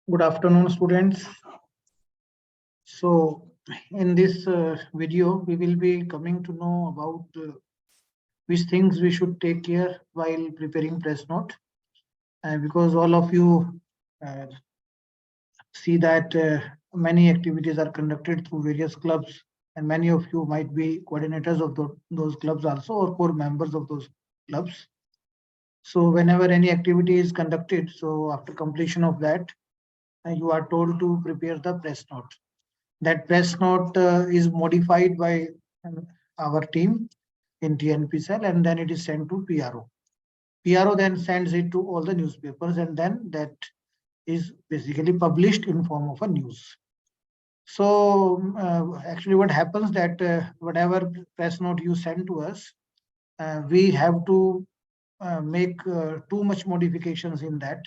Good afternoon, students. So, in this video, we will be coming to know about which things we should take care while preparing press note. Because all of you uh, see that many activities are conducted through various clubs, and many of you might be coordinators of those clubs also, or core members of those clubs. So, whenever any activity is conducted, so after completion of that, you are told to prepare the press note. That press note is modified by our team in TNP cell, and then it is sent to PRO. PRO then sends it to all the newspapers, and then that is basically published in form of a news. So actually what happens that whatever press note you send to us, we have to make too much modifications in that.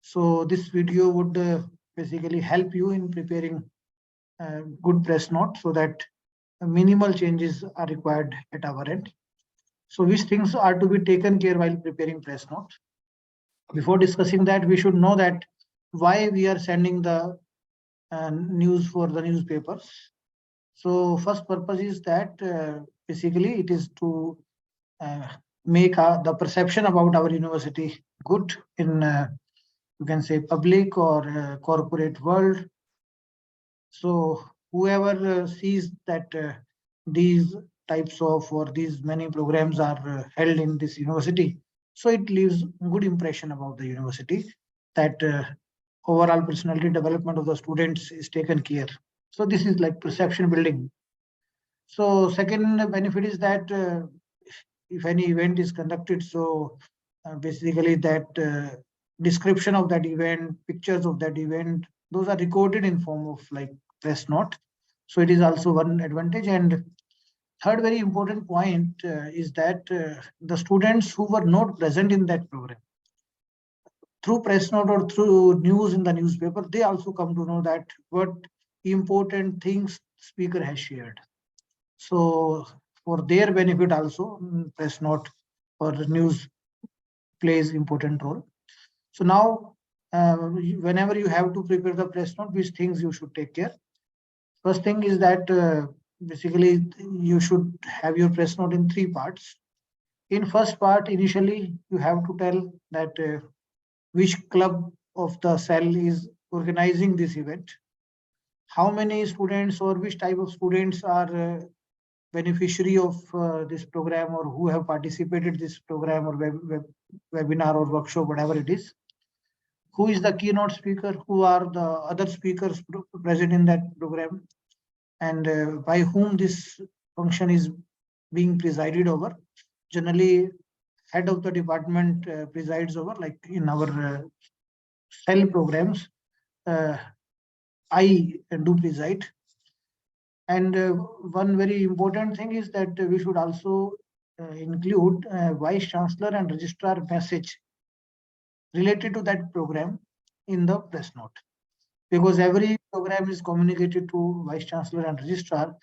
So this video would basically help you in preparing good press note so that minimal changes are required at our end. So which things are to be taken care while preparing press note? Before discussing that, we should know that why we are sending the news for the newspapers. So first purpose is that basically it is to make the perception about our university good in you can say public or corporate world. So whoever sees that these types of or these many programs are held in this university, so it leaves good impression about the university that overall personality development of the students is taken care. So this is like perception building. So second benefit is that if any event is conducted, so basically that description of that event, pictures of that event, those are recorded in form of like press note. So it is also one advantage. And third very important point is that the students who were not present in that program, through press note or through news in the newspaper, they also come to know that what important things speaker has shared. So for their benefit also, press note or news plays important role. So now, whenever you have to prepare the press note, which things you should take care? First thing is that basically you should have your press note in three parts. In first part, initially you have to tell that which club of the cell is organizing this event, how many students or which type of students are beneficiary of this program or who have participated this program or webinar or workshop, whatever it is. Who is the keynote speaker? Who are the other speakers present in that program? And by whom this function is being presided over? Generally, head of the department presides over, like in our cell programs, I do preside. And one very important thing is that we should also include Vice Chancellor and Registrar message related to that program in the press note. Because every program is communicated to Vice Chancellor and Registrar.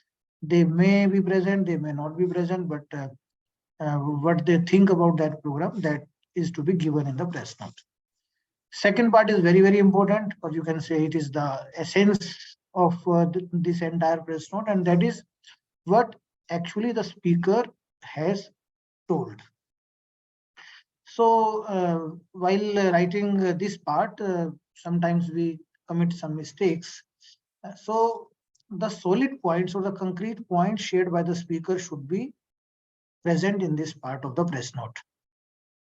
They may be present, they may not be present, but what they think about that program, that is to be given in the press note. Second part is very, very important, or you can say it is the essence of this entire press note, and that is what actually the speaker has told. So while writing this part, sometimes we commit some mistakes. So the solid points or the concrete points shared by the speaker should be present in this part of the press note.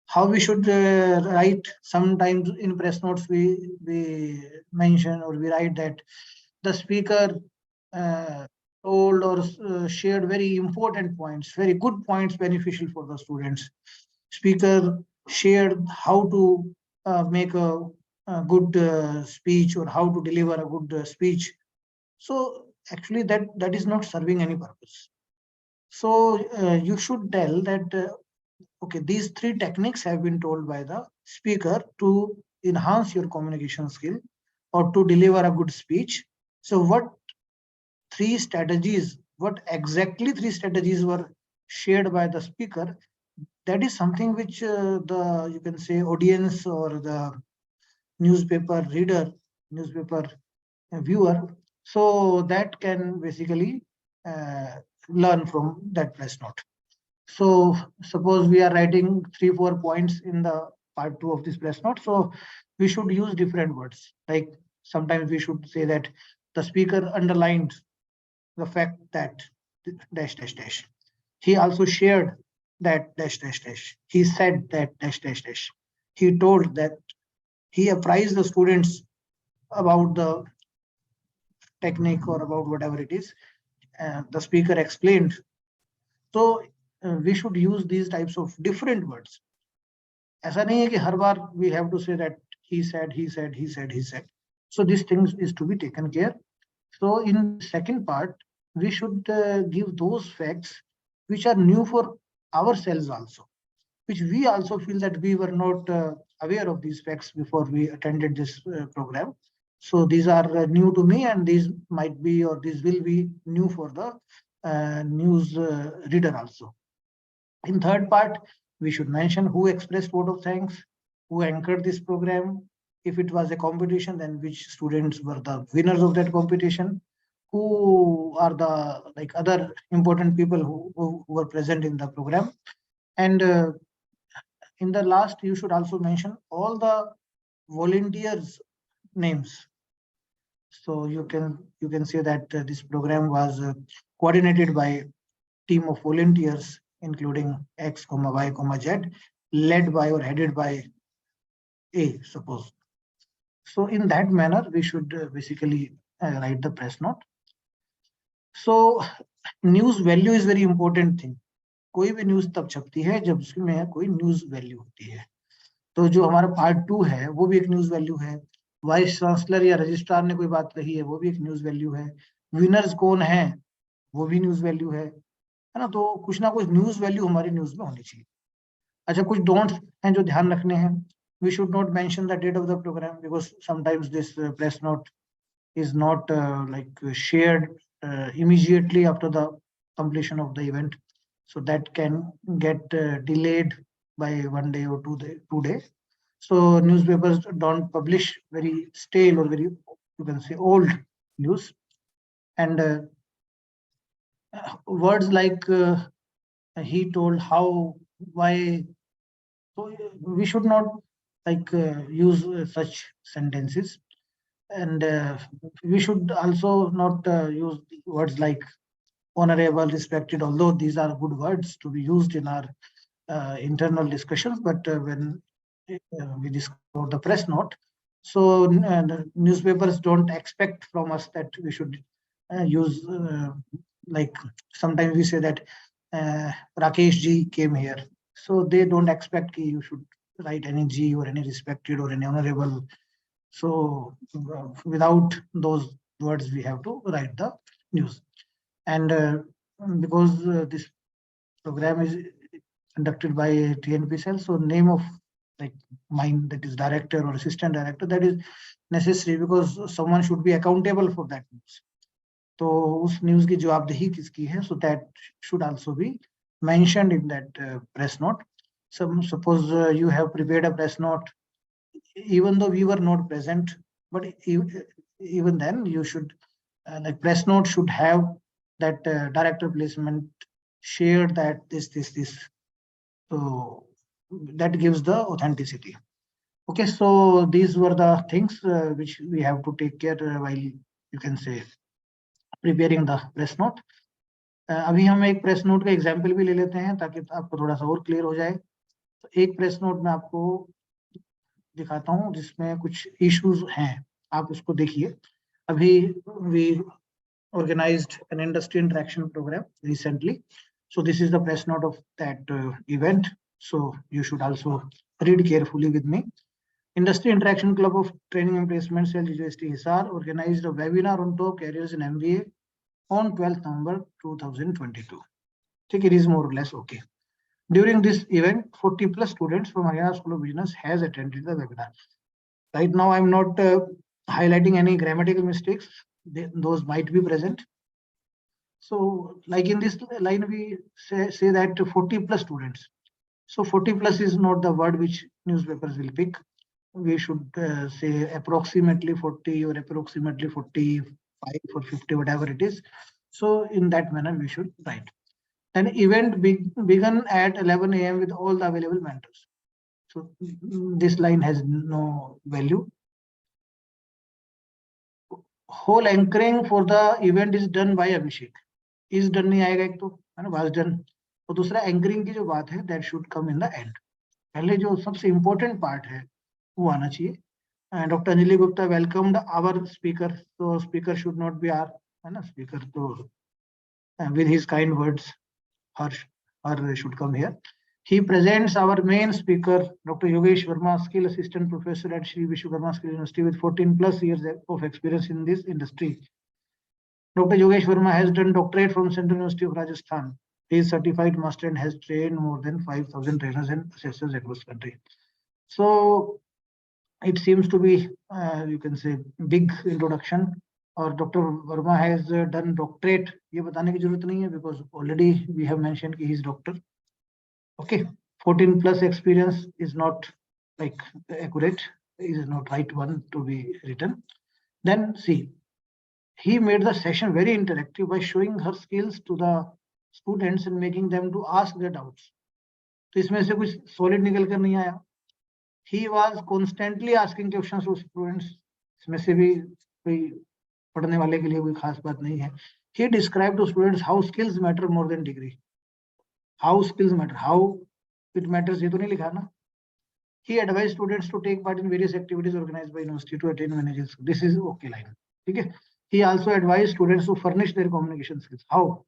How we should write? Sometimes in press notes we mention or we write that the speaker told or shared very important points, very good points beneficial for the students. Speaker shared how to make a good speech or how to deliver a good speech. So actually that is not serving any purpose. So you should tell that okay, these three techniques have been told by the speaker to enhance your communication skill or to deliver a good speech. So what three strategies, what exactly three strategies were shared by the speaker? That is something which the, you can say, audience or the newspaper reader newspaper viewer, so that can basically learn from that press note. So suppose we are writing 3-4 points in the part 2 of this press note, so we should use different words. Like sometimes we should say that the speaker underlined the fact that dash dash dash. He also shared that dash dash dash. He said that dash dash dash. He told that he apprised the students about the technique or about whatever it is. The speaker explained. So we should use these types of different words. ऐसा नहीं है कि हर बार we have to say that he said, he said, he said, he said. So these things is to be taken care. So in second part, we should give those facts which are new for ourselves also, which we also feel that we were not aware of these facts before we attended this program. So these are new to me, and these might be, or these will be new for the news reader also. In third part, we should mention who expressed vote of thanks, who anchored this program. If it was a competition, then which students were the winners of that competition, who are the like other important people who were present in the program. And in the last, you should also mention all the volunteers' names. So you can say that this program was coordinated by team of volunteers, including X, Y, Z, led by or headed by A, suppose. So in that manner, we should basically write the press note. So news value is very important thing. कोई भी news तब छपती है जब उसमें कोई news value होती है. तो जो हमारा पार्ट 2 है वो भी एक न्यूज वैल्यू है. वाइस चांसलर या रजिस्ट्रार ने कोई बात कही है वो भी एक न्यूज वैल्यू है. विनर्स कौन है वो भी न्यूज वैल्यू है ना. तो कुछ ना कुछ न्यूज वैल्यू हमारी न्यूज में होनी चाहिए. अच्छा, कुछ डोंट्स हैं जो ध्यान रखने हैं. We should not mention the date of the programme because sometimes this press note is not shared immediately after the completion of the event, so that can get delayed by 1 day or 2 days. So newspapers don't publish very stale or very, you can say, old news. And words like he told, how, why, so we should not use such sentences. And we should also not use words like honorable, respected, although these are good words to be used in our internal discussions. But when we discuss the press note, so the newspapers don't expect from us that we should use like sometimes we say that Rakesh ji came here. So they don't expect you should write any G or any respected or any honorable. So without those words, we have to write the news. And because this program is conducted by TNPSL, so name of like mine, that is director or assistant director, that is necessary because someone should be accountable for that news. तो उस news की जवाबदेही किसकी है, so that should also be mentioned in that press note. So suppose you have prepared a press note, even though we were not present, but even then you should like press note should have that director placement shared that this. So that gives the authenticity. Okay, so these were the things which we have to take care while, you can say, preparing the press note. अभी हम एक press note का example भी ले लेते हैं ताकि आपको थोड़ा सा और क्लियर हो जाए. तो एक प्रेस नोट में आपको दिखाता हूं जिसमें कुछ इश्यूज हैं, आप उसको देखिए. अभी we organized an industry interaction program recently, so this is the press note of that event, so you should also read carefully with me. Industry Interaction Club of Training and Placement Cell GST Hisar organized a webinar on top careers in MBA on 12th November 2022. I think it is more or less okay. During this event, 40 plus students from Haryana School of Business has attended the webinar. Right now, I'm not highlighting any grammatical mistakes. Those might be present. So like in this line, we say that 40 plus students. So 40 plus is not the word which newspapers will pick. we should say approximately 40 or approximately 45 or 50, whatever it is. So in that manner, we should write. An event began at 11 a.m. with all the available mentors. So this line has no value. Whole anchoring for the event is done by Abhishek. Is done नहीं आएगा एक तो, है ना, was done. और दूसरा anchoring की जो बात है, that should come in the end. पहले जो सबसे important part है वो आना चाहिए. And Dr. Anjali Gupta welcomed our speaker. So speaker should not be our, है ना, speaker. तो with his kind words, her should come here. He presents our main speaker, Dr. Yogesh Verma, skill assistant professor at Sri Vishwakarma Skill University with 14 plus years of experience in this industry. Dr. Yogesh Verma has done doctorate from Central University of Rajasthan. He is certified master and has trained more than 5,000 trainers and assessors across the country. So it seems to be, you can say, big introduction. Or Dr. Verma has done doctorate. ये बताने की जरूरत नहीं है because already we have mentioned कि he is doctor. Okay, 14 plus experience is not like accurate, is not right one to be written. Then see, he made the session very interactive by showing her skills to the students and making them to ask their doubts. तो इसमें से कुछ solid निकल कर नहीं आया. He was constantly asking questions to students. इसमें से भी कोई पढ़ने वाले के लिए कोई खास बात नहीं है. He described to students how skills matter more than degree. How skills matter, how it matters, ये तो नहीं लिखा ना. He advised students to take part in various activities organized by university to attain managerial skills. This is okay line. ठीक है. He also advised students to furnish their communication skills. How?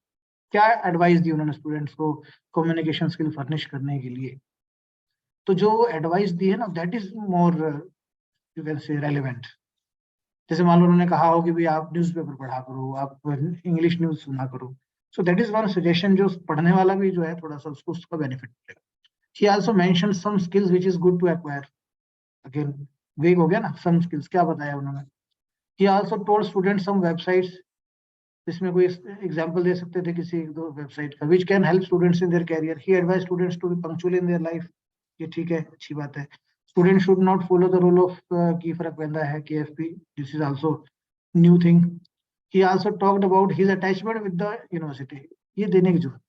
क्या advice दी उन्होंने students को communication skill furnish करने के लिए? तो जो advice दी है ना, that is more you can say relevant. जैसे मान लो उन्होंने कहा हो कि भी आप न्यूज़पेपर पढ़ा करो, आप इंग्लिश न्यूज़ सुना करो. So that is one suggestion जो पढ़ने वाला भी जो है थोड़ा सा उसको उसका benefit मिलेगा. He also mentioned some skills which is good to acquire. Again, vague हो गया ना, some skills क्या बताया उन्होंने. He also told students some websites. इसमें कोई example दे सकते थे किसी एक दो website का, which can help students in their career. He advised students to be punctual in their life. ये ठीक है, अच्छी बात है. Students should not follow the rule of की फर्क पैदा है KFP. This is also new thing. He also talked about his attachment with the university. ये देने की जरूरत.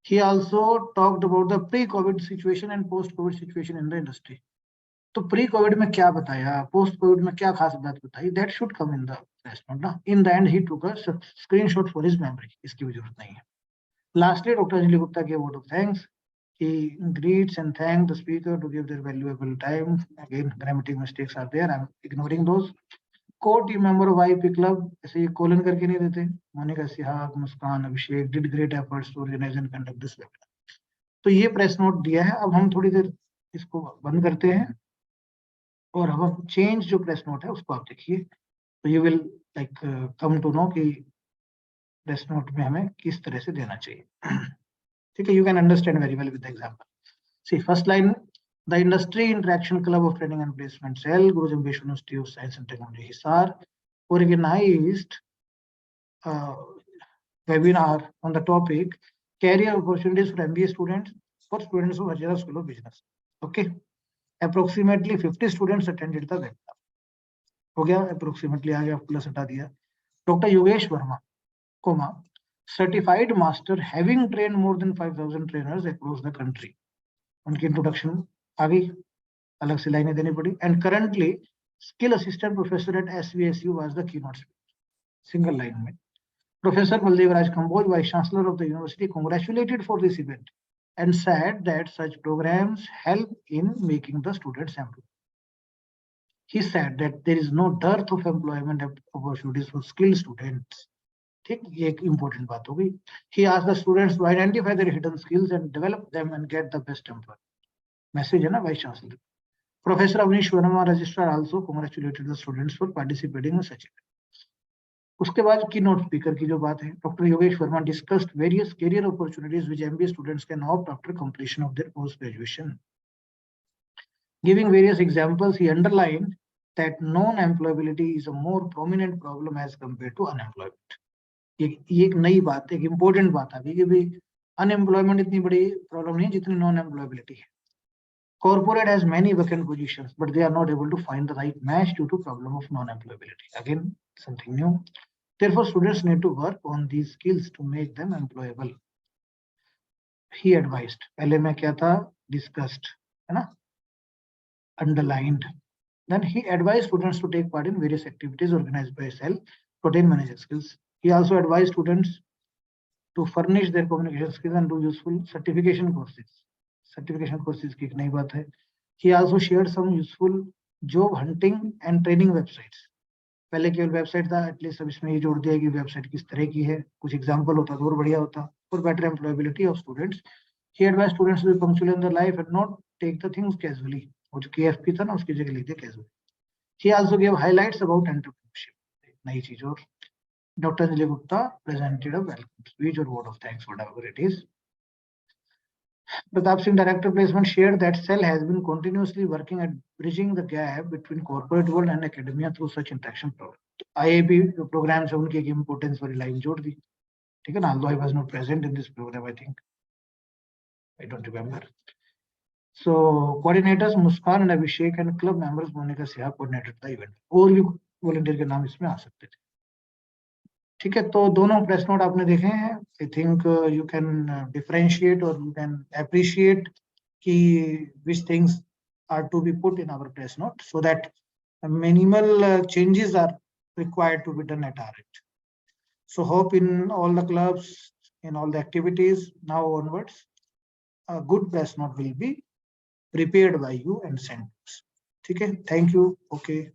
He also talked about the pre-COVID situation and post-COVID situation in the industry. तो pre-COVID में क्या बताया, post-COVID में क्या खास बात बताई, that should come in the press note ना. In the end, he took a screenshot for his memory. इसकी भी जरूरत नहीं है. Lastly, Dr. Anjali Gupta gave a vote of thanks. He greets and thanks the speaker to give their valuable time. Again, grammatic mistakes are there. I'm ignoring those. Co-team member of IP Club, ऐसे ये colon करके नहीं देते. मोनिका सिहाग, मुस्कान, अभिषेक did great efforts to organize and conduct this webinar. तो ये press note दिया है. अब हम थोड़ी देर इसको बंद करते हैं और अब हम change जो press note है उसको आप देखिए. तो you will like come to know कि press note में हमें किस तरह से देना चाहिए. ठीक है, you can understand very well with the example. See, first line, the Industry Interaction Club of Training and Placement Cell, Guru Jambheshwar University of Science and Technology, Hisar, organized webinar on the topic career opportunities for MBA students for students of Ajira School of Business. Okay, approximately 50 students attended the webinar. हो गया, approximately आ गया, plus हटा दिया. Dr. Yogesh Verma, comma, certified master having trained more than 5,000 trainers across the country. उनकी introduction आ गई, अलग से लाइनें देनी पड़ी. And currently skill assistant professor at SVSU was the keynote speaker. Single line में. Professor Baldev Raj Kamboj, vice chancellor of the university, congratulated for this event and said that such programs help in making the students employed. He said that there is no dearth of employment opportunities for skilled students. ठीक, ये एक important बात हो गई. He asked the students to identify their hidden skills and develop them and get the best employment. Message है ना vice chancellor. Professor Avnish Verma, registrar, also congratulated the students for participating in such event. उसके बाद keynote speaker की जो बात है, Dr. Yogesh Verma discussed various career opportunities which MBA students can opt after completion of their post graduation. Giving various examples, he underlined that non-employability is a more prominent problem as compared to unemployment. ये एक नई बात है, एक important बात आ गई कि भाई unemployment इतनी बड़ी problem नहीं जितनी non-employability है. Corporate has many vacant positions, but they are not able to find the right match due to problem of non-employability. Again, something new. Therefore, students need to work on these skills to make them employable. He advised. पहले में क्या था? Discussed, है ना? Underlined. Then he advised students to take part in various activities organized by SL to attain manager skills. He also advised students to furnish their communication skills and do useful certification courses. Certification courses की एक नई बात है. He also shared some useful job hunting and training websites. पहले केवल website था, at least अब इसमें ये जोड़ दिया कि वेबसाइट किस तरह की है, कुछ एग्जांपल होता तो और बढ़िया होता. For better employability of students, he advise students to be punctual in their life and not take the things casually. वो जो केएफपी था ना, उसकी जगह लिख दिया casually. He also give highlights about entrepreneurship. नई चीज. और Dr. Anjali Gupta presented a welcome speech or word of thanks, whatever it is. Pratap Singh, Director Placement, shared that CEL has been continuously working at bridging the gap between corporate world and academia through such interaction programs. IAP programs है उनकी एक importance वाली line जोड़ दी. ठीक है ना? Although I was not present in this program, I think. I don't remember. So coordinators Muskan and Abhishek and club members Monica Siha coordinated the event. और भी volunteer के नाम इसमें आ सकते थे. ठीक है, तो दोनों प्रेस नोट आपने देखे हैं. I think you can differentiate और यू कैन अप्रिशिएट कि which things are to be put in our press note so that minimal changes are required to be done at our end. So hope in all the clubs, in all the activities now onwards, a good press note will be prepared by you and sent. ठीक है, thank you. Okay.